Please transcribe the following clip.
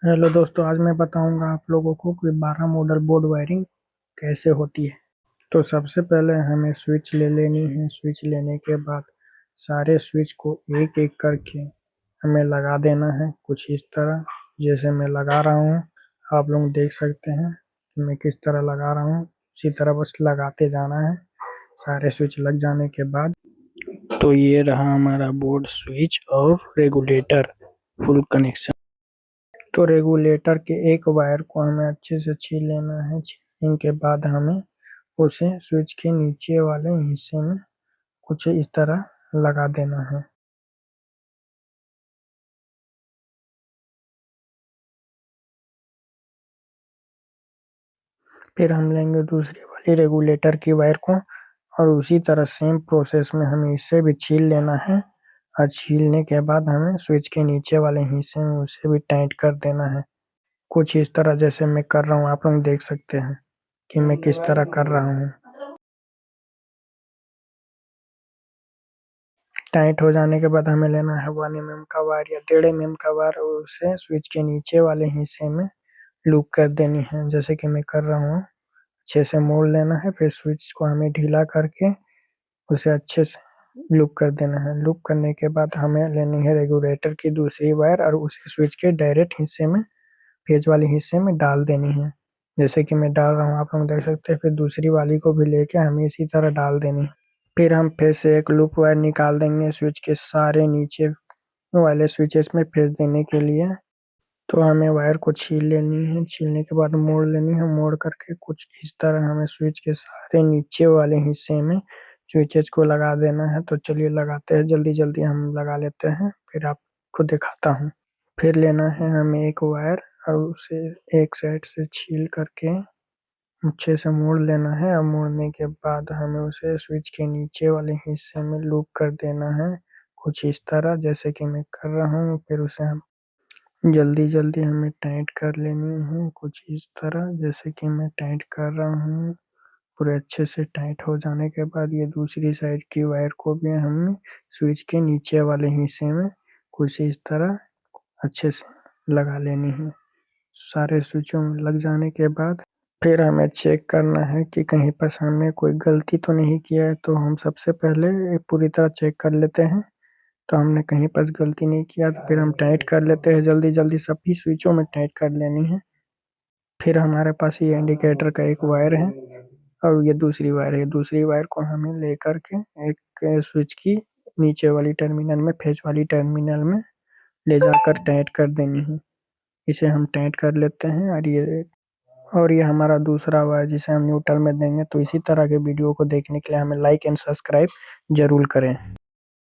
Hello दोस्तों, आज मैं बताऊंगा आप लोगों को कि 12 मॉडल बोर्ड वायरिंग कैसे होती है। तो सबसे पहले हमें स्विच ले लेनी है। स्विच लेने के बाद सारे स्विच को एक एक करके हमें लगा देना है, कुछ इस तरह जैसे मैं लगा रहा हूँ। आप लोग देख सकते हैं कि मैं किस तरह लगा रहा हूँ, उसी तरह बस लगाते जाना है। सारे स्विच लग जाने के बाद तो ये रहा हमारा बोर्ड, स्विच और रेगुलेटर फुल कनेक्शन। तो रेगुलेटर के एक वायर को हमें अच्छे से छील लेना है। छीलने के बाद हमें उसे स्विच के नीचे वाले हिस्से में कुछ इस तरह लगा देना है। फिर हम लेंगे दूसरी वाली रेगुलेटर की वायर को और उसी तरह सेम प्रोसेस में हमें इसे भी छील लेना है। और छीलने के बाद हमें स्विच के नीचे वाले हिस्से में उसे भी टाइट कर देना है, कुछ इस तरह जैसे मैं कर रहा हूँ। आप लोग देख सकते हैं कि मैं किस तरह कर रहा हूँ। टाइट हो जाने के बाद हमें लेना है 1 mm का वायर या 1.5 mm का वायर और उसे स्विच के नीचे वाले हिस्से में लूप कर देनी है, जैसे कि मैं कर रहा हूँ। अच्छे से मोड़ लेना है, फिर स्विच को हमें ढीला करके उसे अच्छे से लूप कर देना है। लूप करने के बाद हमें लेनी है रेगुलेटर की दूसरी वायर और उसे स्विच के डायरेक्ट हिस्से में, फेज वाले हिस्से में डाल देनी है, जैसे कि मैं डाल रहा हूँ। आप लोग देख सकते हैं। फिर दूसरी वाली को भी लेके हमें इसी तरह डाल देनी है। फिर हम फिर से एक लूप वायर निकाल देंगे स्विच के सारे नीचे वाले स्विचेस में फेंस देने के लिए। तो हमें वायर को छील लेनी है। छीलने के बाद मोड़ लेनी है। मोड़ करके कुछ इस तरह हमें स्विच के सारे नीचे वाले हिस्से में स्विचेस को लगा देना है। तो चलिए लगाते हैं, जल्दी जल्दी हम लगा लेते हैं, फिर आपको दिखाता हूँ। फिर लेना है हमें एक वायर और उसे एक साइड से छील करके अच्छे से मोड़ लेना है। और मोड़ने के बाद हमें उसे स्विच के नीचे वाले हिस्से में लूप कर देना है, कुछ इस तरह जैसे कि मैं कर रहा हूँ। फिर उसे हम जल्दी जल्दी हमें टाइट कर लेनी है, कुछ इस तरह जैसे कि मैं टाइट कर रहा हूँ। पूरे अच्छे से टाइट हो जाने के बाद ये दूसरी साइड की वायर को भी हमें स्विच के नीचे वाले हिस्से में कुछ इस तरह अच्छे से लगा लेनी है। सारे स्विचों में लग जाने के बाद फिर हमें चेक करना है कि कहीं पर हमने कोई गलती तो नहीं किया है। तो हम सबसे पहले पूरी तरह चेक कर लेते हैं। तो हमने कहीं पर गलती नहीं किया तो फिर हम टाइट कर लेते हैं, जल्दी जल्दी सभी स्विचों में टाइट कर लेनी है। फिर हमारे पास ये इंडिकेटर का एक वायर है और ये दूसरी वायर है। दूसरी वायर को हमें लेकर के एक स्विच की नीचे वाली टर्मिनल में, फेज वाली टर्मिनल में ले जाकर टाइट कर देनी है। इसे हम टाइट कर लेते हैं और ये हमारा दूसरा हुआ है जिसे हम न्यूट्रल में देंगे। तो इसी तरह के वीडियो को देखने के लिए हमें लाइक एंड सब्सक्राइब जरूर करें।